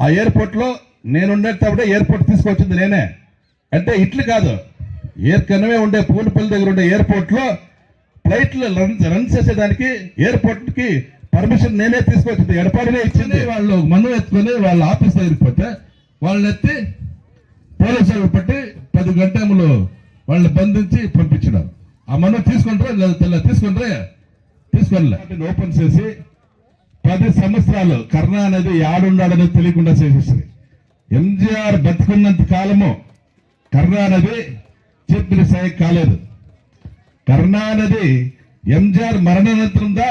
ఆ ఎయిర్పోర్ట్లో నేనుండేటప్పుడే ఎయిర్పోర్ట్ తీసుకొచ్చింది నేనే. అంటే ఇట్లు కాదు, కనవే ఉండే పూలపల్లి దగ్గర ఉండే ఎయిర్పోర్ట్లో ఫ్లైట్లు రన్ చేసేదానికి ఎయిర్పోర్ట్కి పర్మిషన్ నేనే తీసుకొచ్చింది, ఎడపాడినే ఇచ్చింది. వాళ్ళు మను ఎత్తుకొని వాళ్ళ ఆఫీస్ దగ్గరికి పోతే వాళ్ళని ఎత్తి పోలీసులు పట్టి 10 గంటలు వాళ్ళని బంధించి పంపించినారు. ఆ మను తీసుకుంటారా తీసుకోలే ఓపెన్ చేసి 10 సంవత్సరాలు కర్ణ అనేది ఆడుండాడని తెలియకుండా చేసేసింది. ఎంజీఆర్ బతుకున్నంత కాలము కర్ణ అనేది చీఫ్ మినిస్టర్ కాలేదు. కర్ణ అనేది ఎంజీఆర్ మరణానంతరంగా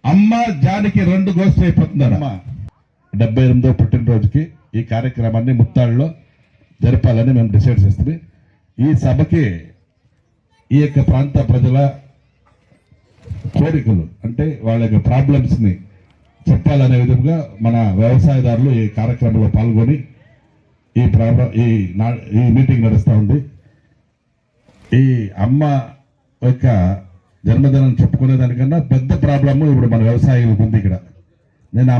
అమ్మ జానికి 2 గోష్ఠి అయిపోతుందమ్మా. 78వ పుట్టినరోజుకి ఈ కార్యక్రమాన్ని ముత్తాళ్ళలో జరపాలని మేము డిసైడ్ చేస్తుంది. ఈ సభకి ఈ యొక్క ప్రాంత ప్రజల కోరికలు అంటే వాళ్ళ యొక్క ప్రాబ్లమ్స్ని చెప్పాలనే విధంగా మన వ్యవసాయదారులు ఈ కార్యక్రమంలో పాల్గొని ఈ మీటింగ్ నడుస్తూ ఉంది. ఈ అమ్మ యొక్క జన్మదినం చెప్పుకునేదానికన్నా పెద్ద ప్రాబ్లము ఇప్పుడు మన వ్యవసాయాలకు ఉంది. ఇక్కడ నేను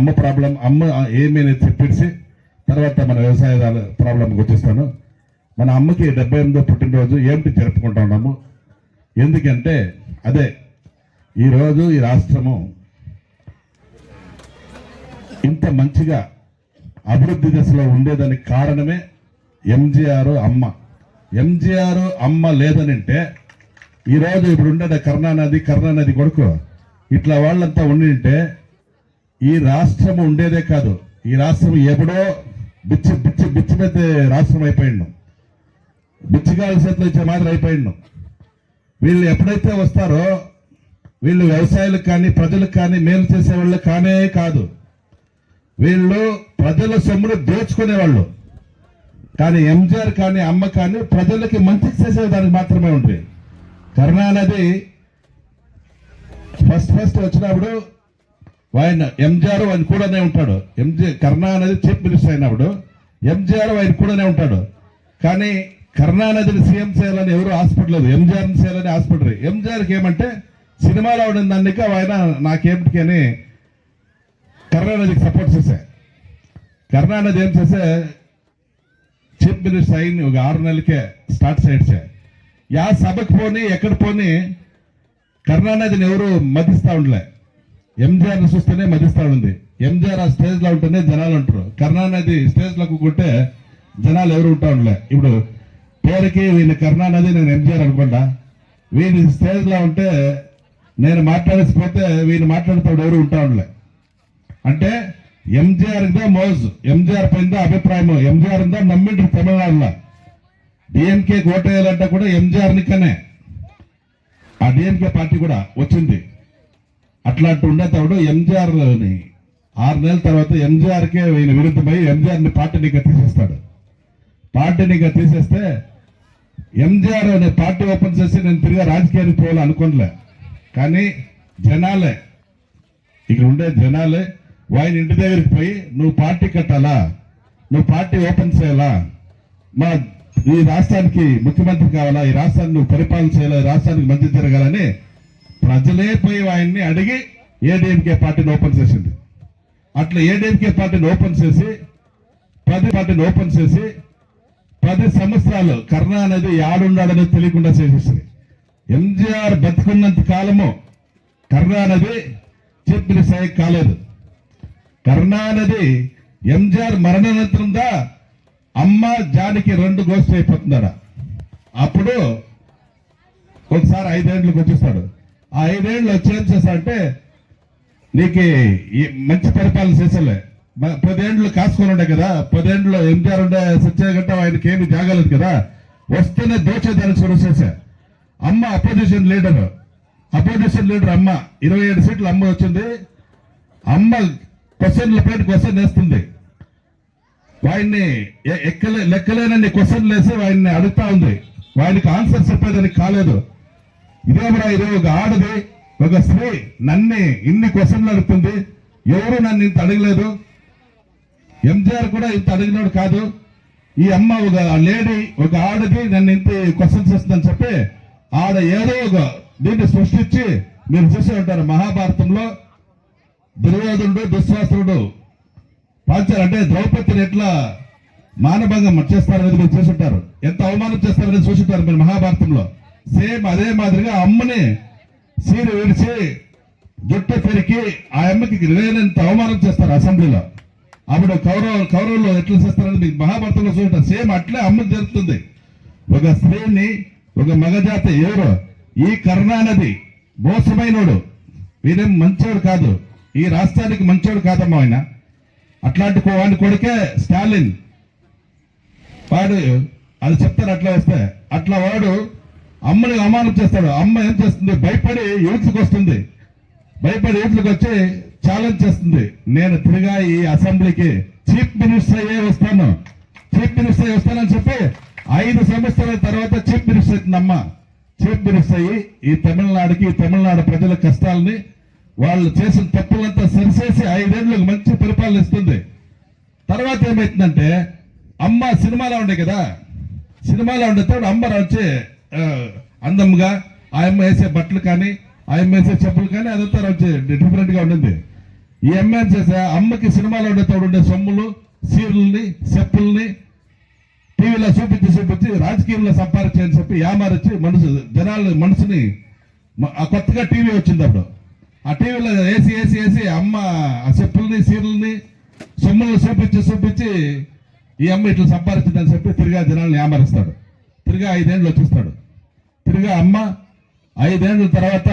అమ్మ ఏమీ చెప్పేసి తర్వాత మన వ్యవసాయదారుల ప్రాబ్లంకి వచ్చేస్తాను. మన అమ్మకి 78వ పుట్టినరోజు ఏమిటి జరుపుకుంటా ఉన్నాము. ఎందుకంటే అదే ఈరోజు ఈ రాష్ట్రము ఇంత మంచిగా అభివృద్ధి దశలో ఉండేదానికి కారణమే ఎంజీఆర్ అమ్మ లేదనంటే ఈరోజు ఇప్పుడు ఉండే కరుణానిధి కొడుకు ఇట్లా వాళ్ళంతా ఉండింటే ఈ రాష్ట్రము ఉండేదే కాదు. ఈ రాష్ట్రం ఎప్పుడో బిచ్చి మీద రాష్ట్రం అయిపోయిండు, బిచ్చిగాల చేతిలో ఇచ్చే మాదిరి అయిపోయిండు. వీళ్ళు ఎప్పుడైతే వస్తారో వీళ్ళు వ్యవసాయాలకు కానీ ప్రజలకు కానీ మేలు చేసేవాళ్ళు కానే కాదు. వీళ్ళు ప్రజల సొమ్మును దోచుకునేవాళ్ళు. కానీ ఎంజీఆర్ కానీ అమ్మ కానీ ప్రజలకి మంచి చేసేదానికి మాత్రమే ఉంటుంది. కరుణానిధి ఫస్ట్ వచ్చినప్పుడు ఆయన ఎంజీఆర్ ఆయన కూడానే ఉంటాడు. కరుణానిధి చీఫ్ మినిస్టర్ అయినప్పుడు ఎంజీఆర్ ఆయన కూడానే ఉంటాడు. కానీ కరుణానిధిని సీఎం చేయాలని ఎవరు ఆశపడలేదు, ఎంజీఆర్ని చేయాలని ఆశపడరు. ఎంజీఆర్కి ఏమంటే సినిమాలో ఉండిన దానికి ఆయన నాకేమిటికి అని కరుణానిధికి సపోర్ట్ చేశా. కరుణానిధి ఏం చేసే చీఫ్ మినిస్టర్ అయిన ఒక 6 నెలలకే స్టార్ట్ చేయడ్చా. యా సభకు పోని ఎక్కడ పోని కరుణానిధిని ఎవరు మదిస్తూ ఉండలే. ఎంజీఆర్ని చూస్తేనే మదిస్తూ ఉంది. ఎంజీఆర్ ఆ స్టేజ్లో ఉంటేనే జనాలు ఉంటారు. కరుణానిధి స్టేజ్లోకి ఉంటే జనాలు ఎవరు ఉంటా ఉండలే. ఇప్పుడు పేరుకి వీళ్ళ కరుణానిధి నేను ఎంజీఆర్ అనుకుంటా, వీళ్ళ స్టేజ్లో ఉంటే నేను మాట్లాడేసిపోతే వీళ్ళు మాట్లాడుతాడు ఎవరు ఉంటా ఉండలే. అంటే ఎంజీఆర్దా మోజు, ఎంజీఆర్ పైన అభిప్రాయం, ఎంజీఆర్ ఉందా నమ్మిండ్రు తమిళనాడులో. డిఎంకే ఓటేయాలంటే కూడా ఎంజీఆర్నికనే ఆ డిఎంకే పార్టీ కూడా వచ్చింది. అట్లాంటి ఉండేటప్పుడు ఎంజీఆర్ని 6 నెలల తర్వాత ఎంజీఆర్కే ఈయన విరుద్ధమై ఎంజీఆర్ని పార్టీనిగా తీసేస్తాడు. పార్టీనిగా తీసేస్తే ఎంజీఆర్ అనే పార్టీ ఓపెన్ చేసి నేను తిరిగి రాజకీయానికి పోవాలి అనుకోలే. కానీ జనాలే ఇక్కడ ఉండే జనాలే ఆయన ఇంటి దగ్గరికి పోయి నువ్వు పార్టీ కట్టాలా, నువ్వు పార్టీ ఓపెన్ చేయాలా, మా ఈ రాష్ట్రానికి ముఖ్యమంత్రి కావాలా, ఈ రాష్ట్రాన్ని నువ్వు పరిపాలన చేయాలా, ఈ రాష్ట్రానికి మంచి జరగాలని ప్రజలే పోయి ఆయన్ని అడిగి ఏడీఎంకే పార్టీని ఓపెన్ చేసింది. అట్లా ఏడీఎంకే పార్టీని ఓపెన్ చేసి 10 సంవత్సరాలు కర్ణ అనేది ఆడుండాడని తెలియకుండా చేసేసింది. ఎంజీఆర్ బతుకున్నంత కాలము కర్ణ అనేది చీఫ్ మినిస్టర్ కాలేదు. కరుణానిధి ఎంజీఆర్ మరణానంతరంగా అమ్మ జానికి 2 గోష్ఠి అయిపోతుందట. అప్పుడు ఒకసారి 5 ఏళ్ళకి వచ్చేస్తాడు. ఆ 5 ఏళ్ళు వచ్చి ఏం చేస్తాడంటే నీకు మంచి పరిపాలన చేసేలే, 10 ఏళ్ళు కాసుకొని ఉండే కదా, 10 ఏళ్ళు ఎంజీఆర్ ఉండే సత్యగట్ట ఆయనకి ఏమి జాగలేదు కదా, వస్తేనే దోచేదానికి చూడ చేశా. అమ్మ అపోజిషన్ లీడర్ అమ్మ 27 సీట్లు అమ్మ వచ్చింది. అమ్మ క్వశ్చన్ వేస్తుంది. వాడిని లెక్కలేనన్ని క్వశ్చన్లు వేసి వాడిని అడుగుతా ఉంది. వాడికి ఆన్సర్ చెప్పేదానికి కాలేదు. ఇదేమరా ఇది ఒక ఆడది ఒక స్త్రీ నన్ను ఇన్ని క్వశ్చన్లు అడుగుతుంది, ఎవరు నన్ను ఇంత అడగలేదు, ఎంజీఆర్ కూడా ఇంత అడిగినాడు కాదు, ఈ అమ్మ ఒక లేడీ ఒక ఆడది నన్ను ఇంత క్వశ్చన్స్ వస్తుందని చెప్పి ఆడ ఏదో ఒక దీన్ని సృష్టించి మీరు చూసే ఉంటారు మహాభారతంలో దుర్యోధనుడు దుశ్శాసనుడు పాంచాలి అంటే ద్రౌపదిని ఎట్లా మానభంగం చేస్తారనేది మీరు చూసుంటారు, ఎంత అవమానం చేస్తారనేది చూసుంటారు మీరు మహాభారతంలో. సేమ్ అదే మాదిరిగా అమ్మని సీరు విడిచి జుట్టు పెరికి ఆ అమ్మకి లేనంత అవమానం చేస్తారు అసెంబ్లీలో. అప్పుడు కౌరవులు ఎట్లా చేస్తారని మీకు మహాభారతంలో చూసుంటారు. సేమ్ అట్లే అమ్మకి జరుగుతుంది. ఒక స్త్రీని ఒక మగజాతి ఎవరు ఈ కర్ణానది మోసమైనోడు, వీరేం మంచోడు కాదు, ఈ రాష్ట్రానికి మంచోడు కాదమ్మా ఆయన. అట్లాంటి వాడి కొడుకే స్టాలిన్. వాడు అది చెప్తారు అట్లా వస్తే అట్లా వాడు అమ్మని అవమానం చేస్తాడు. అమ్మ ఏం చేస్తుంది, భయపడి యూత్కి వస్తుంది, భయపడి యూత్లకు వచ్చి ఛాలెంజ్ చేస్తుంది, నేను తిరిగా ఈ అసెంబ్లీకి చీఫ్ మినిస్టర్ అయ్యే వస్తాను, చీఫ్ మినిస్టర్ అయ్యి వస్తానని చెప్పి 5 సంవత్సరాల తర్వాత చీఫ్ మినిస్టర్ అవుతుంది అమ్మ. చీఫ్ మినిస్టర్ అయ్యి ఈ తమిళనాడుకి, ఈ తమిళనాడు ప్రజల కష్టాలని, వాళ్ళు చేసిన తప్పులంతా సరిచేసి 5 ఏళ్ళకు మంచి పరిపాలన ఇస్తుంది. తర్వాత ఏమైతుందంటే అమ్మ సినిమాలో ఉండే కదా, సినిమాలో ఉండేటప్పుడు అమ్మ వచ్చి అందంగా ఆ అమ్మ వేసే బట్టలు కానీ ఆ అమ్మ వేసే చెప్పులు కానీ అదంతా వచ్చి డిఫరెంట్ గా ఉండింది. ఈ అమ్మ ఏం చేసా, అమ్మకి సినిమాలో ఉండేటప్పుడు ఉండే సొమ్ములు, సీరుల్ని, చెప్పుల్ని టీవీలో చూపించి రాజకీయంలో సంపాదించని చెప్పి యామారిచ్చి జనాల మనసుని, ఆ కొత్తగా టీవీ వచ్చింది అప్పుడు, ఆ టీవీలో వేసి అమ్మ ఆ చెప్పుల్ని, సీరుల్ని, సొమ్ములను చూపించి ఈ అమ్మ ఇట్లా సంపాదించిందని చెప్పి తిరిగా జనాలను యామరిస్తాడు. తిరిగా 5 ఏళ్ళు వచ్చిస్తాడు. తిరిగా అమ్మ 5 ఏళ్ళ తర్వాత,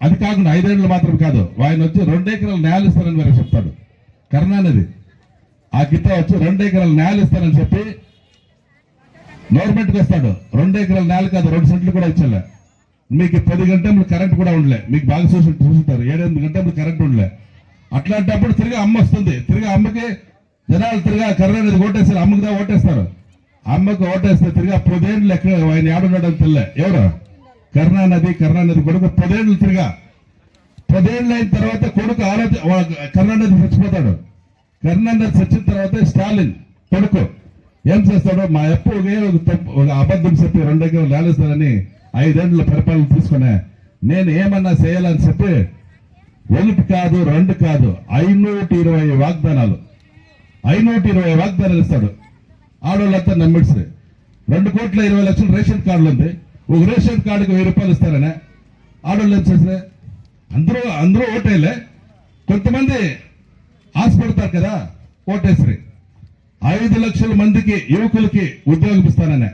అది కాకుండా 5 ఏళ్ళు మాత్రం కాదు, ఆయన వచ్చి 2 ఎకరాలు న్యాయాలు ఇస్తారని వేరే చెప్తాడు. కరుణానిధి ఆ గిత్త వచ్చి 2 ఎకరాలు న్యాయాలు ఇస్తారని చెప్పి గవర్నమెంట్కి వస్తాడు. 2 ఎకరాల నేల కాదు, 2 సెంట్లు కూడా ఇచ్చలే. మీకు 10 గంటలు కరెంట్ కూడా ఉండలే, మీకు బాగా చూసుంటారు 7-8 గంటలు కరెంట్ ఉండలే. అట్లాంటప్పుడు తిరిగి అమ్మ వస్తుంది. తిరిగి అమ్మకి జనాలు తిరిగా కరుణానిధి ఓటేస్తారు, అమ్మకి ఓటేస్తారు. అమ్మకు ఓటేస్తే తిరిగా 10 ఏళ్ళు ఎక్కడ ఆయన ఏడున్నాడు తెల్లే, ఎవరు కరుణానిధి కొడుకు 10 ఏళ్ళు తిరిగా 10 ఏళ్ళు అయిన తర్వాత కొడుకు కరుణానిధి చచ్చిపోతాడు. కరుణానిధి చచ్చిన తర్వాత స్టాలిన్ కొడుకు ఏం చేస్తాడో, మా ఎప్పుడు ఒక అబద్ధం చెప్పి 2 ఎకరాలు లాలిస్తానని 5 ఏళ్ళ పరిపాలన తీసుకునే, నేను ఏమన్నా చేయాలని చెప్పి 1 కాదు 2 కాదు 520 వాగ్దానాలు 520 వాగ్దానాలు ఇస్తాడు. ఆడవాళ్ళంతా నమ్మిడ్స్ 2,20,00,000 రేషన్ కార్డులు ఉంది, ఒక రేషన్ కార్డుకి 1000 రూపాయలు ఇస్తారనే. ఆడవాళ్ళు ఏం చేస్తే అందరూ ఓటేలే, కొంతమంది ఆశపడతారు కదా ఓటేసరి 5 లక్షల మందికి యువకులకి ఉద్యోగం ఇస్తాననే.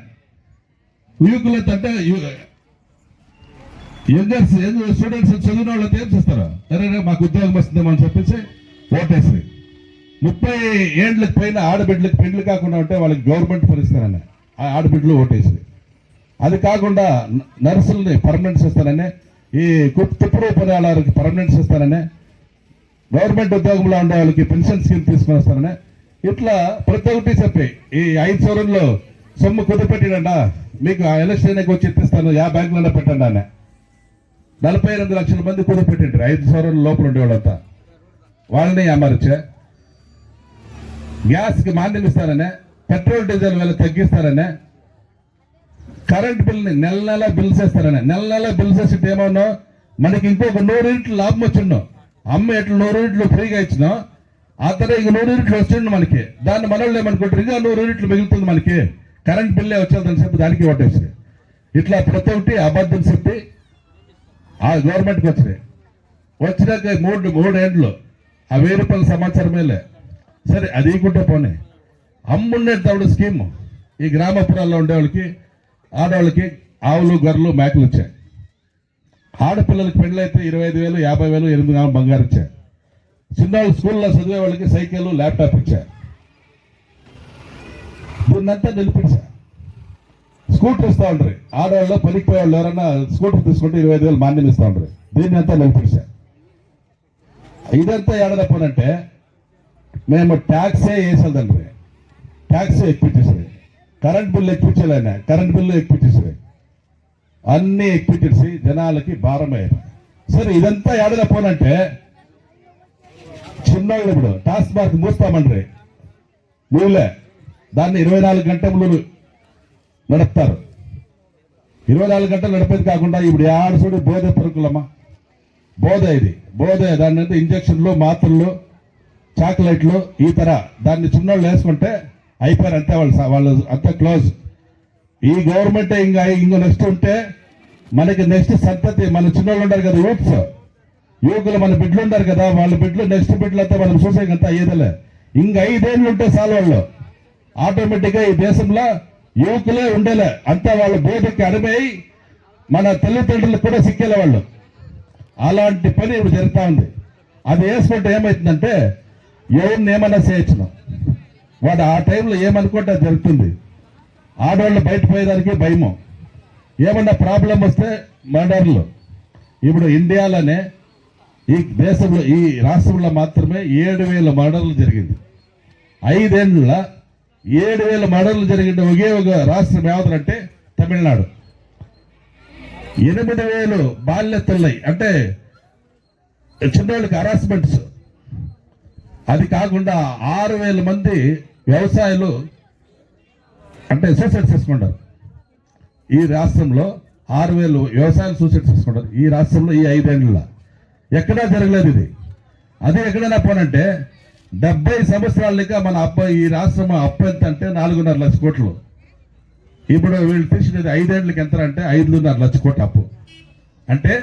యువకులు అంటే యంగర్స్ స్టూడెంట్స్ చదివిన వాళ్ళతో ఏం చేస్తారు, అరే మాకు ఉద్యోగం వస్తుందేమో అని చెప్పేసి ఓటేసి 30 ఏళ్ళకి పైన ఆడబిడ్డలకు పెళ్లి కాకుండా ఉంటే వాళ్ళకి గవర్నమెంట్ పరిస్తారని ఆ ఆడబిడ్డలు ఓటేసి, అది కాకుండా నర్సుల్ని పర్మనెంట్స్ ఇస్తారని, ఈ తుప్పుడు పదాలకి పర్మనెంట్స్ ఇస్తారని, గవర్నమెంట్ ఉద్యోగంలో ఉండే వాళ్ళకి పెన్షన్ స్కీమ్ తీసుకొని వస్తారని, ఇట్లా ప్రతి ఒక్కటి చెప్పి ఈ 5 సంవత్సరంలో సొమ్ము కుదిపెట్టినండా మీకు ఆ ఎలక్షన్కి వచ్చి ఇప్పిస్తాను, బ్యాంకులలో పెట్టండి అనే. 48 లక్షల మంది కుదిపెట్టింటారు 5 సంవత్సరాల లోపల ఉండేవాళ్ళంతా. వాళ్ళని అమర్చే గ్యాస్కి మాన్యం ఇస్తారనే, పెట్రోల్ డీజిల్ వేళ తగ్గిస్తారనే, కరెంట్ బిల్ని నెల బిల్స్ వేస్తారనే. నెల బిల్స్ వేసి ఏమన్నా మనకి ఇంకొక 100 యూనిట్లు లాభం వచ్చిండు. అమ్మ ఎట్లా 100 యూనిట్లు ఫ్రీగా ఇచ్చినా అతను ఇంక 100 యూనిట్లు వచ్చిండు మనకి, దాన్ని మనోళ్ళు ఏమనుకుంటారు ఇంకా 100 యూనిట్లు మిగులుతుంది మనకి, కరెంట్ బిల్లే వచ్చేదని చెప్పి దానికి ఓటేసి, ఇట్లా ప్రతి ఒక్కటి అబద్ధం చెప్పి ఆ గవర్నమెంట్కి వచ్చినాక 3 ఏళ్ళు ఆ 1000 రూపాయల సమాచారమేలే. సరే అది ఇకుంటే పోనీ, అమ్ముండేటప్పుడు స్కీమ్ ఈ గ్రామపురాల్లో ఉండేవాళ్ళకి ఆడవాళ్ళకి ఆవులు గొర్రెలు మేకలు వచ్చాయి. ఆడపిల్లలకి పెళ్ళైతే 25,000 50,000 8,000 బంగారు ఇచ్చాయి. చిన్నవాళ్ళు స్కూల్లో చదివే వాళ్ళకి సైకిల్ ల్యాప్టాప్ ఇచ్చాయి. దీన్నంతా నిలిపించా. స్కూటర్ ఇస్తా ఉంటారు ఆడవాళ్ళు, పనికి పోయేవాళ్ళు ఎవరన్నా స్కూటర్ తీసుకుంటే 25,000 మాన్యం ఇస్తా ఉంటారు. దీన్ని అంతా నిలిపించా. ఇదంతా ఏడదప్పనంటే మేము ట్యాక్సే వేసేదండి, ట్యాక్స్ ఎక్విటీసీ, కరెంట్ బిల్లు ఎక్కించలేనా, కరెంట్ బిల్లు ఎక్విటీసీ, అన్ని ఎక్విటీసీ జనాలకి భారం అయ్యాయి. సరే ఇదంతా ఏడదప్పనంటే చిన్నవాళ్ళు ఇప్పుడు టాస్క్ మార్క్ మూస్తామండ్రి నువ్వులే, దాన్ని 24 గంటలు నడుపుతారు. 24 గంటలు నడిపేది కాకుండా ఇప్పుడు ఆడసుడు బోధ పరుకులమ్మా, బోధ ఇది బోధ, దాని అంటే ఇంజక్షన్లు మాత్రలు చాక్లెట్లు ఈ తర దాన్ని చిన్నోళ్ళు వేసుకుంటే అయిపోయారు అంతే, వాళ్ళు అంతా క్లోజ్. ఈ గవర్నమెంట్ ఇంకో నెక్స్ట్ ఉంటే మనకి నెక్స్ట్ సంతతి, మన చిన్నోళ్ళు ఉంటారు కదా యువకులు, మన బిడ్డలు ఉంటారు కదా, వాళ్ళ బిడ్డలు నెక్స్ట్ బిడ్డలు అంతా మనం చూసేకి అంతా అయ్యేదిలే. ఇంక 5 ఏళ్ళు ఉంటే చాలు వాళ్ళు ఆటోమేటిక్ గా ఈ దేశంలో యువకులే ఉండేలే, అంతా వాళ్ళ బోధకి అడిపోయి మన తల్లిదండ్రులకు కూడా సిక్కేలే వాళ్ళు. అలాంటి పని ఇప్పుడు జరుగుతూ ఉంది. అది వేసుకుంటే ఏమవుతుందంటే ఎవరిని ఏమన్నా చేయొచ్చును, వాడు ఆ టైంలో ఏమనుకుంటే అది జరుగుతుంది. ఆడవాళ్ళు బయట పోయేదానికి భయము, ఏమన్నా ప్రాబ్లం వస్తే మర్డర్లు. ఇప్పుడు ఇండియాలోనే ఈ దేశంలో ఈ రాష్ట్రంలో మాత్రమే 7,000 మర్డర్లు జరిగింది. 5 ఏళ్ళ 7,000 మర్డర్లు జరిగింది ఒకే ఒక రాష్ట్రం ఏమంటే తమిళనాడు. 8,000 బాల్యతలున్నాయి, అంటే చిన్నవాళ్ళకి హరాస్మెంట్స్. అది కాకుండా 6,000 మంది వ్యవసాయాలు అంటే సూసైడ్ చేసుకుంటారు. ఈ రాష్ట్రంలో 6,000 వ్యవసాయాలు సూసైడ్ చేసుకుంటారు ఈ రాష్ట్రంలో ఈ 5 ఏళ్ళలో. ఎక్కడా జరగలేదు ఇది. అదే ఎక్కడైనా పోనంటే 70 సంవత్సరాలుగా మన అబ్బాయి ఈ రాష్ట్రం అప్పు ఎంత అంటే 4.5 లక్ష కోట్లు. ఇప్పుడు వీళ్ళు తీసినది 5 ఏళ్ళకి ఎంత అంటే 5.5 లక్ష కోట్లు అప్పు. అంటే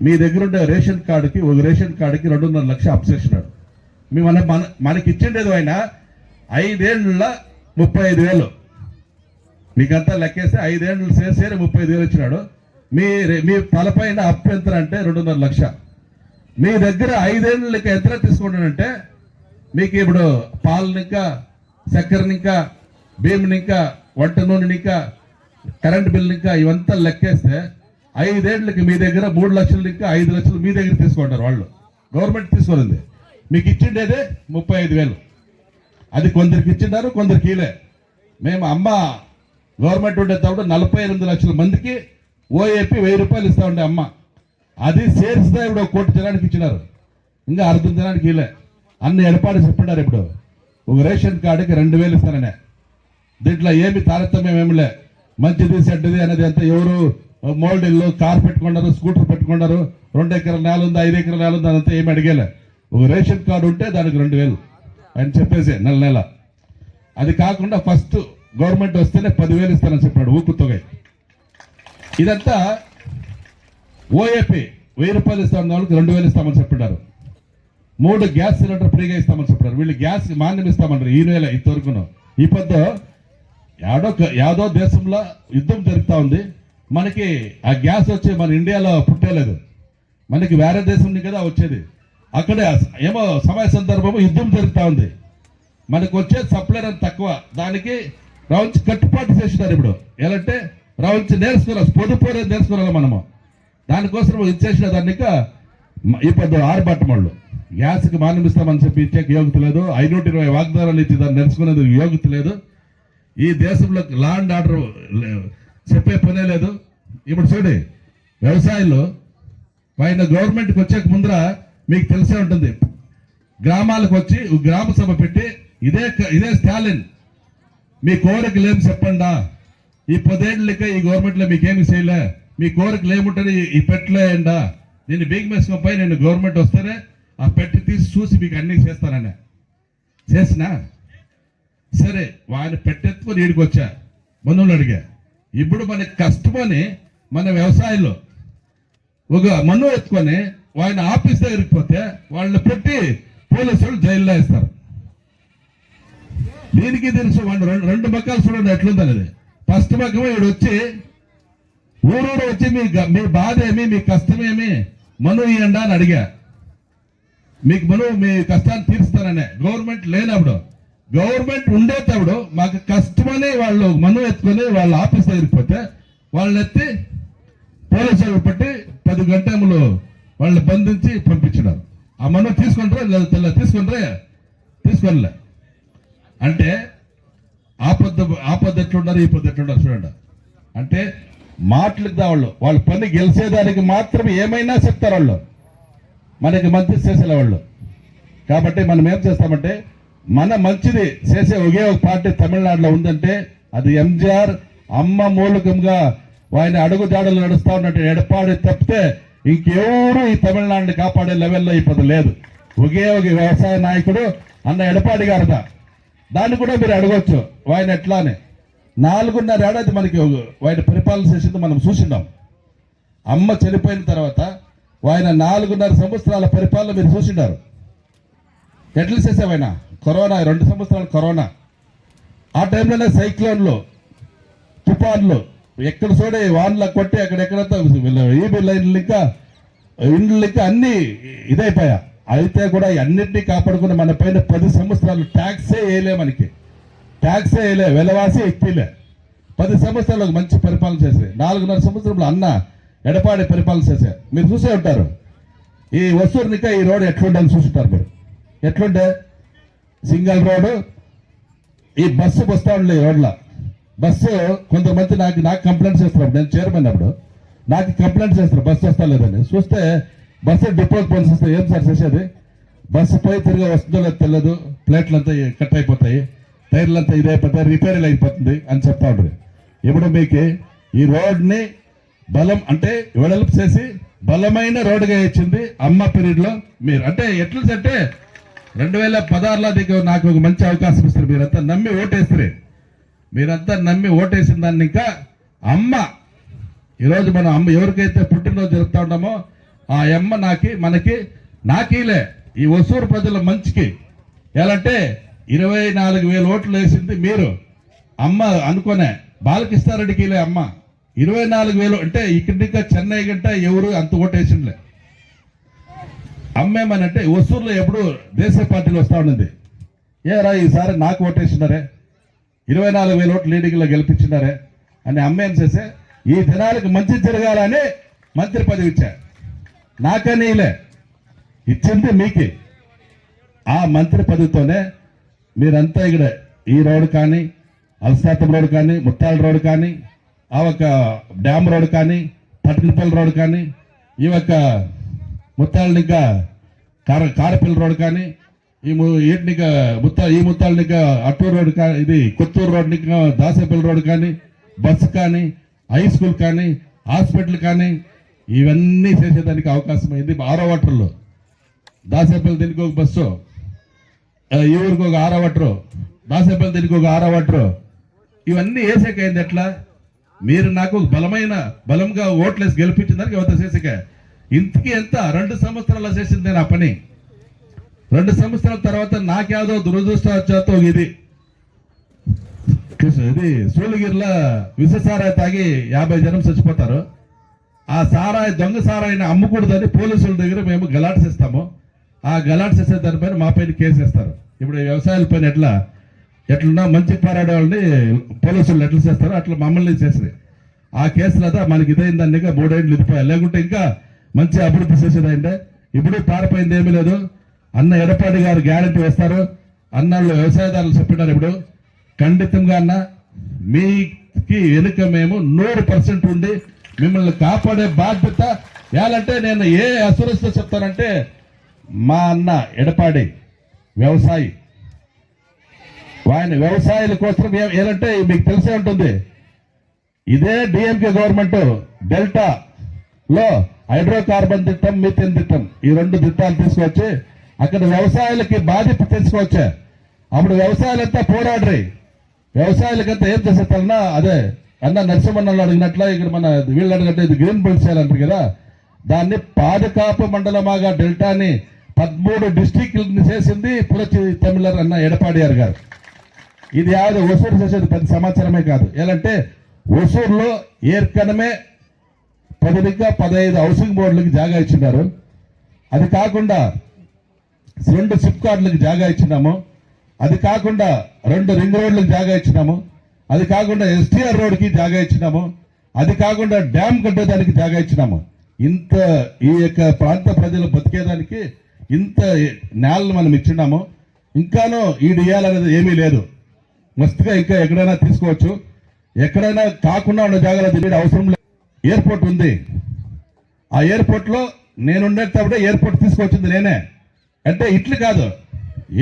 మీ దగ్గర ఉండే రేషన్ కార్డుకి ఒక రేషన్ కార్డుకి 2.5 లక్ష అప్పు చేసినాడు. మనకి ఇచ్చిండేది ఆయన 5 ఏళ్ళ 35,000. మీకంతా లెక్కేస్తే 5 ఏళ్ళు చేసేది 35,000 ఇచ్చినాడు. మీ తలపైన అప్పు ఎంత అంటే 2.5 లక్ష. మీ దగ్గర 5 ఏళ్ళకి ఎంత తీసుకుంటానంటే మీకు ఇప్పుడు పాలను ఇంకా చక్కెరని ఇంకా బియ్యంని ఇంకా వంట నూనెని ఇంకా కరెంట్ బిల్లు ఇంకా ఇవంతా లెక్కేస్తే 5 ఏళ్ళకి మీ దగ్గర 3 లక్షలు ఇంకా 5 లక్షలు మీ దగ్గర తీసుకుంటారు వాళ్ళు. గవర్నమెంట్ తీసుకునింది, మీకు ఇచ్చిండేదే 35,000. అది కొందరికి ఇచ్చిండారు, కొందరికి ఇలే. మేము అమ్మ గవర్నమెంట్ ఉండేటప్పుడు 48 లక్షల మందికి ఓఏపీ 1000 రూపాయలు ఇస్తా ఉండే అమ్మ. అది చేరిస్తే ఇప్పుడు 1 కోటి జనానికి ఇచ్చినారు, ఇంకా 1/2 జనానికి ఇలే. అన్ని ఏర్పాటు చెప్పినారు. ఇప్పుడు ఒక రేషన్ కార్డుకి 2,000 ఇస్తాననే. దీంట్లో ఏమి తారతమ్యం ఏమిలే, మంచిది చెడ్డది అనేది అంతా. ఎవరు మోల్డిల్లు కార్ పెట్టుకున్నారు, స్కూటర్ పెట్టుకున్నారు, 2 ఎకరాల నేల ఉంది, 5 ఎకరాల నేల ఉంది, అదంతా ఏమి అడిగేలే. ఒక రేషన్ కార్డు ఉంటే దానికి 2,000 అని చెప్పేసి నెల. అది కాకుండా ఫస్ట్ గవర్నమెంట్ వస్తేనే 10,000 ఇస్తానని చెప్పాడు ఊపుతొగ. ఇదంతా ఓఏపీ 1000 రూపాయలు ఇస్తామన్న వాళ్ళకి 2,000 ఇస్తామని చెప్పినారు. 3 గ్యాస్ సిలిండర్ ఫ్రీగా ఇస్తామని చెప్పారు. వీళ్ళు గ్యాస్ మాన్యం ఇస్తామన్నారు ఈ నెల ఇంతవరకును. ఈ పొద్దు యాదో దేశంలో యుద్ధం జరుగుతూ ఉంది. మనకి ఆ గ్యాస్ వచ్చి మన ఇండియాలో పుట్టలేదు, మనకి వేరే దేశం నుంచి కదా వచ్చేది. అక్కడే ఏమో సమయ సందర్భము యుద్ధం జరుగుతూ ఉంది. మనకు వచ్చే సప్లైర్ అంత తక్కువ, దానికి రావచ్చు కట్టుబాటు చేసినారు. ఇప్పుడు ఎలాంటే రావచ్చు నేర్చుకోవాలి, పొదుపు నేర్చుకోవాలి మనము. దానికోసం ఇచ్చేసిన దాన్ని ఇప్పుడు ఆరుబట్టం వాళ్ళు గ్యాస్కి మానిపిస్తామని చెప్పి ఇచ్చేకి యోగ్యత లేదు. 520 వాగ్దానాలు ఇచ్చి దాన్ని నేర్చుకునేది యోగ్యత లేదు. ఈ దేశంలో లా అండ్ ఆర్డర్ చెప్పే పనే లేదు. ఇప్పుడు చూడండి, వ్యవసాయంలో ఆయన గవర్నమెంట్కి వచ్చేక ముందర మీకు తెలిసే ఉంటుంది, గ్రామాలకు వచ్చి గ్రామ సభ పెట్టి ఇదే స్టాలిన్ మీ కోరికలు ఏమి చెప్పండా, ఈ 10 ఏళ్ళకే ఈ గవర్నమెంట్లో మీకేమి చేయలే, మీ కోరికలు ఏముంటుంది ఈ పెట్టలేండా, నేను బీగమేసుకొని నేను గవర్నమెంట్ వస్తేనే ఆ పెట్టి తీసి చూసి మీకు అన్ని చేస్తాననే చేసినా సరే. ఆయన పెట్టెత్తుకొని ఈడికి వచ్చా, బంధువులు అడిగా. ఇప్పుడు మనకి కష్టమని మన వ్యవసాయంలో ఒక మన్ను ఎత్తుకొని ఆయన ఆఫీస్ దగ్గరికి పోతే వాళ్ళని పెట్టి పోలీసులు జైల్లో వేస్తారు. దీనికి తెలుసు వాళ్ళు 2 మగ్గాలు చూడండి ఎట్లుందనేది. ఫస్ట్ మగ్గం ఈడు వచ్చి ఊరూరు వచ్చి మీ బాధ ఏమి, మీ కష్టమేమి, మను ఇవ్వండి అని అడిగా. మీకు మను మీ కష్టాన్ని తీరుస్తాననే. గవర్నమెంట్ లేనప్పుడు, గవర్నమెంట్ ఉండేటప్పుడు మాకు కష్టమని వాళ్ళు మను ఎత్తుకొని వాళ్ళ ఆఫీస్ దగ్గరికి పోతే వాళ్ళని ఎత్తి పోలీసులు పట్టి 10 గంటలు వాళ్ళని బంధించి పంపించినారు. ఆ మను తీసుకుంటారా లేదా తీసుకోలే. అంటే ఆపద ఎట్లున్నారు, ఈ పొద్దు ఎట్లున్నారు చూడండి. అంటే మాటలకు వాళ్ళు పని గెలిచేదానికి మాత్రం ఏమైనా చెప్తారు వాళ్ళు, మనకి మంచి చేసేలే వాళ్ళు. కాబట్టి మనం ఏం చేస్తామంటే మన మంచిది చేసే ఒకే ఒక పార్టీ తమిళనాడులో ఉందంటే అది ఎంజీఆర్. అమ్మ మూలకంగా ఆయన అడుగుజాడలు నడుస్తా ఉన్నట్టు ఎడపాడి తప్పితే ఇంకెవరు ఈ తమిళనాడుని కాపాడే లెవెల్లో ఇప్పుడు లేదు. ఒకే ఒక వ్యవసాయ నాయకుడు అన్న ఎడపాడి గారట. దాన్ని కూడా మీరు అడగొచ్చు ఆయన ఎట్లానే 4.5 ఏడాది మనకి ఆయన పరిపాలన చేసింది మనం చూసినాం. అమ్మ చనిపోయిన తర్వాత ఆయన 4.5 సంవత్సరాల పరిపాలన మీరు చూసినారు. ఎట్లా చేసావైనా కరోనా 2 సంవత్సరాలు కరోనా, ఆ టైంలోనే సైక్లోన్లు, తుఫాన్లు, ఎక్కడ చూడే వాన్లకు కొట్టి అక్కడెక్కడంతా ఈబీ లైన్లు ఇంకా ఇండ్లు ఇంకా అన్ని ఇదైపోయా. అయితే కూడా అన్నింటినీ కాపాడుకుని మన పైన 10 సంవత్సరాలు ట్యాక్సే వేయలే, మనకి ట్యాక్సే వేయలే, వెలవాసి ఎక్కిలే. 10 సంవత్సరాలకు మంచి పరిపాలన చేసే 4.5 సంవత్సరంలో అన్న ఎడపాడి పరిపాలన చేసే మీరు చూసే ఉంటారు. ఈ వసూరునిక ఈ రోడ్ ఎట్లుండని చూసుంటారు మీరు. ఎట్లుండే సింగల్ రోడ్డు, ఈ బస్సు వస్తా ఉండే రోడ్ల బస్సు కొంతమంది నాకు కంప్లైంట్ చేస్తున్నారు. నేను చైర్మన్ అప్పుడు నాకు కంప్లైంట్ చేస్తారు బస్సు వస్తా లేదని. చూస్తే బస్సు డిపోకి పోలీసు ఏం సార్ చేసేది, బస్సు పోయి తిరిగి వస్తుందో లేదో తెలియదు, ప్లేట్లు అంతా కట్ అయిపోతాయి, టైర్లు అంతా ఇదైపోతాయి, రిపేర్లు అయిపోతుంది అని చెప్తా ఉంటారు. ఇప్పుడు మీకు ఈ రోడ్ని బలం అంటే వెడల్పు చేసి బలమైన రోడ్డుగా ఇచ్చింది అమ్మ పీరియడ్లో మీరు. అంటే ఎట్లంటే 2016లో నాకు ఒక మంచి అవకాశం ఇస్తారు. మీరంతా నమ్మి ఓటేస్తారు. మీరంతా నమ్మి ఓటేసిన దాన్ని ఇంకా అమ్మ ఈరోజు మనం అమ్మ ఎవరికైతే పుట్టినరోజు జరుపుతా ఉంటామో ఆ అమ్మ నాకీలే ఈ ఒసూరు ప్రజల మంచికి. ఎలాంటే 24,000 ఓట్లు వేసింది మీరు అమ్మ అనుకోనే. బాలకృష్ణారెడ్డికిలే అమ్మ 24,000 అంటే ఇక్కడి చెన్నై గంట ఎవరు అంత ఓటేసిండ్లే. అమ్మేమనంటే ఒసూరులో ఎప్పుడు దేశ పార్టీలు వస్తా ఉన్నది. ఏరా ఈసారి నాకు ఓటేసినారే, 24,000 ఓట్లు లీడింగ్లో గెలిపించినారే అని అమ్మేం చేసే ఈ జనాలకు మంచి జరగాలని మంత్రి పదవి ఇచ్చారు. నాకని ఇచ్చింది మీకే. ఆ మంత్రి పదవితోనే మీరంతా ఇక్కడ ఈ రోడ్డు కానీ, అలసాతం రోడ్డు కానీ, ముత్తాల రోడ్డు కానీ, ఆ ఒక డ్యామ్ రోడ్డు కానీ, పట్టినపల్లి రోడ్డు కానీ, ఈ యొక్క ముత్తాలనిక కారపల్లి రోడ్డు కానీ, ఈ ముత్తాలనిక అట్టూరు రోడ్డు కానీ, ఇది కొత్తూరు రోడ్డు దాసేపల్లి రోడ్డు కానీ, బస్సు కానీ, హై స్కూల్ కానీ, హాస్పిటల్ కానీ ఇవన్నీ చేసేదానికి అవకాశం అయింది. 6వ వాటర్లో దాసేపల్లి దీనికి ఒక బస్సు, ఈ ఊరికి ఒక 6వ వాటరు, దాసేపల్లి దీనికి ఒక 6వ వాటరు, ఇవన్నీ వేసేకైంది. ఎట్లా మీరు నాకు బలంగా ఓట్లేసి గెలిపించిన దానికి ఎవరితో చేసేక ఇంతకీ ఎంత 2 సంవత్సరాలు చేసింది నేను ఆ పని. 2 సంవత్సరాల తర్వాత నాకేదో దురదృష్టవశాత్తు ఇది సూళగిరిలో విష సారాయి తాగి 50 జనం చచ్చిపోతారు. ఆ సారాయి దొంగ సారాయిని అమ్మకూడదని పోలీసుల దగ్గర మేము గలాట్సిస్తాము. ఆ గలాట్సేసే దానిపైన మా పైన కేసు వేస్తారు. ఇప్పుడు వ్యవసాయాల పైన ఎట్లున్నా మంచి పోరాడే వాళ్ళని పోలీసులు ఎట్లా చేస్తారో అట్లా మమ్మల్ని చేస్తుంది. ఆ కేసులదా మనకి ఇదైందని 3 ఏళ్ళు ఇదిపోయాయి. లేకుంటే ఇంకా మంచి అభివృద్ధి చేసేదంటే ఇప్పుడు పారిపోయింది ఏమీ లేదు. అన్న ఎడపాడి గారు గ్యారంటీ వేస్తారు. అన్నాళ్ళు వ్యవసాయదారులు చెప్పినారు. ఇప్పుడు ఖండితంగా అన్న మీకి వెనుక మేము 100% ఉండి మిమ్మల్ని కాపాడే బాధ్యత ఏలంటే నేను ఏ అసురస్తో చెప్తానంటే మా అన్న ఎడపాడి వ్యవసాయి, ఆయన వ్యవసాయాల కోసం ఏలంటే మీకు తెలిసే ఉంటుంది. ఇదే డిఎంకే గవర్నమెంట్ డెల్టాలో హైడ్రోకార్బన్ తిట్టం, మీథేన్ తిట్టం ఈ 2 తిట్టాలు తీసుకొచ్చి అక్కడ వ్యవసాయాలకి బాధ్యత తెచ్చుకోవచ్చే. అప్పుడు వ్యవసాయాలంతా పోరాడరు. వ్యవసాయాలకంతా ఏం చేసేస్తారన్నా అదే అన్న నరసింహన్నలు అడిగినట్ల ఇక్కడ మన వీళ్ళు అడిగినట్టు ఇది గ్రీన్ బెల్ట్ చేయాలంటారు కదా, దాన్ని పాదకాపు మండలమాగా డెల్టాని 13 డిస్ట్రిక్ట్ని చేసింది పురచి తమిళర్ అన్న ఎడపాడియార్ గారు. ఇది యావది ఒసూరు చేసేది పెద్ద సమాచారమే కాదు. ఏలంటే ఒసూరులో ఏర్కనమే 15 హౌసింగ్ బోర్డులకి జాగా ఇచ్చినారు. అది కాకుండా 2 సిప్ కార్డులకి జాగా ఇచ్చినాము. అది కాకుండా 2 రింగ్ రోడ్లకు జాగా ఇచ్చినాము. అది కాకుండా ఎస్టీఆర్ రోడ్కి జాగా ఇచ్చినాము. అది కాకుండా డ్యామ్ కట్టేదానికి జాగా ఇచ్చినాము. ఇంత ఈ యొక్క ప్రాంత ప్రజలు బతికేదానికి ఇంత నేలను మనం ఇచ్చినాము. ఇంకానూ ఈడు ఇవ్వాలనేది ఏమీ లేదు. మస్తుగా ఇంకా ఎక్కడైనా తీసుకోవచ్చు. ఎక్కడైనా కాకుండా ఉన్న జాగ్రత్త అవసరం లేదు. ఎయిర్పోర్ట్ ఉంది. ఆ ఎయిర్పోర్ట్లో నేనుండేటప్పుడే ఎయిర్పోర్ట్ తీసుకొచ్చింది నేనే. అంటే ఇట్లు కాదు,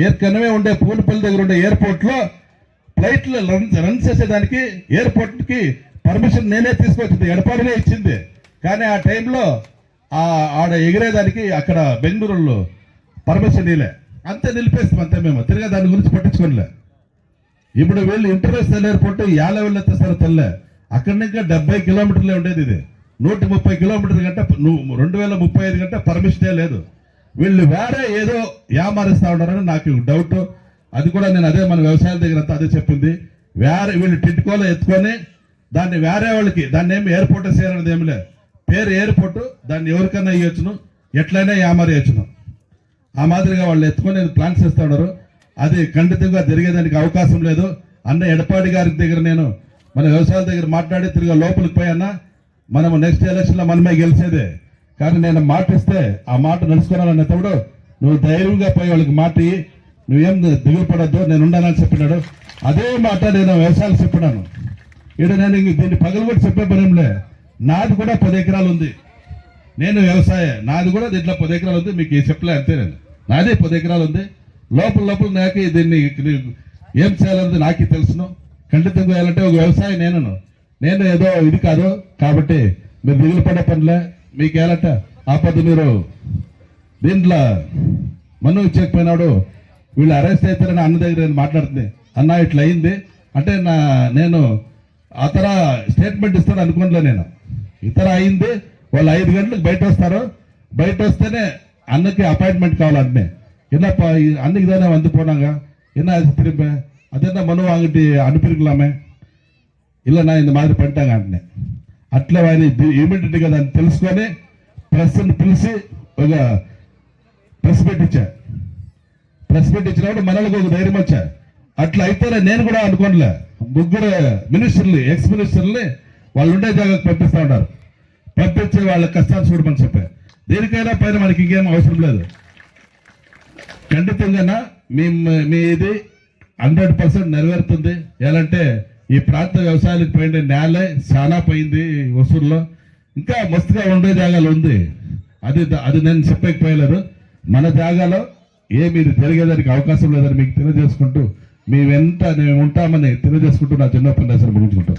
ఏర్కనమే ఉండే పూలపల్లి దగ్గర ఉండే ఎయిర్పోర్ట్లో ఫ్లైట్లు రన్ చేసేదానికి ఎయిర్పోర్ట్కి పర్మిషన్ నేనే తీసుకొచ్చింది, ఎడపాడినే ఇచ్చింది. కానీ ఆ టైంలో ఆడ ఎగిరేదానికి అక్కడ బెంగళూరులో పర్మిషన్ ఇలే, అంతే నిలిపేస్తాం అంతే. మేము తిరిగా దాని గురించి పట్టించుకోలే. ఇప్పుడు వీళ్ళు ఇంటర్నేషనల్ ఎయిర్పోర్ట్ యా లెవెల్ ఎత్తేస్తారో తెల్లే. అక్కడి నుంచి 70 కిలోమీటర్లే ఉండేది, ఇది 130 కిలోమీటర్ల కంటే 2035 కంటే పర్మిషనే లేదు. వీళ్ళు వేరే ఏదో యామారిస్తా ఉన్నారని నాకు డౌట్. అది కూడా నేను అదే మన వ్యవసాయాల దగ్గర అంతా అదే చెప్పింది. వేరే వీళ్ళు టిట్కోలో ఎత్తుకొని దాన్ని వేరే వాళ్ళకి, దాన్ని ఏమి ఎయిర్పోర్ట్ చేయాలనేది ఏమి లేదు. పేరు ఎయిర్పోర్ట్, దాన్ని ఎవరికైనా ఇవ్వచ్చును, ఎట్లయినా యామారియచ్చును. ఆ మాదిరిగా వాళ్ళు ఎత్తుకొని ప్లాన్స్ చేస్తూ ఉన్నారు. అది ఖండితంగా జరిగేదానికి అవకాశం లేదు. అన్న ఎడపాడి గారి దగ్గర నేను మన వ్యవసాయాల దగ్గర మాట్లాడి తిరిగి లోపలికి పోయన్నా, మనము నెక్స్ట్ ఎలక్షన్లో మనమే గెలిచేదే. కానీ నేను మాట ఇస్తే ఆ మాట నడుచుకున్నానన్న తమ్ముడు, నువ్వు ధైర్యంగా పోయి వాళ్ళకి మాట ఇయ్యి, నువ్వేం దిగులు పడద్దు, నేను ఉండాలని చెప్పినాడు. అదే మాట నేను వ్యవసాయాలు చెప్పినాను. ఇక్కడ నేను దీన్ని పగలు కూడా చెప్పే పనేంలే. నాది కూడా 10 ఎకరాలు ఉంది, నేను వ్యవసాయ, నాది కూడా దీంట్లో 10 ఎకరాలు ఉంది. మీకు చెప్పలే అంతే, నేను నాది 10 ఎకరాలు ఉంది. లోపల నాకు దీన్ని ఏం చేయాలన్నది నాకు తెలుసును. ఖండితంగా వేయాలంటే ఒక వ్యవసాయం నేను ఏదో ఇది కాదు. కాబట్టి మీరు దిగులు పడే పనిలే. మీకు వేయాలంటే ఆపద మీరు దీంట్లో మను ఇచ్చకపోయినాడు, వీళ్ళు అరెస్ట్ అవుతారని అన్న దగ్గర నేను మాట్లాడుతుంది. అన్న ఇట్లా అయింది అంటే నేను అతర స్టేట్మెంట్ ఇస్తాను అనుకోలే. నేను ఇతర అయింది, వాళ్ళు 5 గంటలకు బయట వస్తారు. బయట వస్తేనే అన్నకి అపాయింట్మెంట్ కావాలంటే என்னப்பா அன்னைக்கு தானே வந்து போனாங்க, என்ன அது திரும்ப அது என்ன மனு வாங்கிட்டு அனுப்பியிருக்கலாமே, இல்லைண்ணா இந்த மாதிரி பண்ணிட்டாங்க అంటే అట్లా ఆయన ఇమీడియట్గా దాన్ని తెలుసుకొని ప్రెస్ని పిలిచి ఒక ప్రెస్ మీట్ ఇచ్చినప్పుడు మనలకు ఒక ధైర్యం వచ్చా. అట్లా అయితేనే నేను కూడా అనుకోనిలే. 3 మినిస్టర్లు, ఎక్స్ మినిస్టర్ని వాళ్ళు ఉండే జాగాకు పంపిస్తూ ఉన్నారు. పంపించి వాళ్ళ కష్టాలు చూడమని చెప్పారు. దేనికైనా పైన మనకి ఇంకేం అవసరం లేదు. ఖండితంగా మీది 100% నెరవేరుతుంది. ఎలాంటే ఈ ప్రాంత వ్యవసాయాలకు పోయిన నేల చాలా పోయింది. వసూరులో ఇంకా మస్తుగా ఉండే జాగాలు ఉంది. అది నేను చెప్పకపోయలేదు. మన జాగాలో ఏమి జరిగేదానికి అవకాశం లేదని మీకు తెలియజేసుకుంటూ, మీ వెంట మేము ఉంటామని తెలియజేసుకుంటూ నా చిన్న ఉపన్యాసాన్ని ముగించుకుంటాం.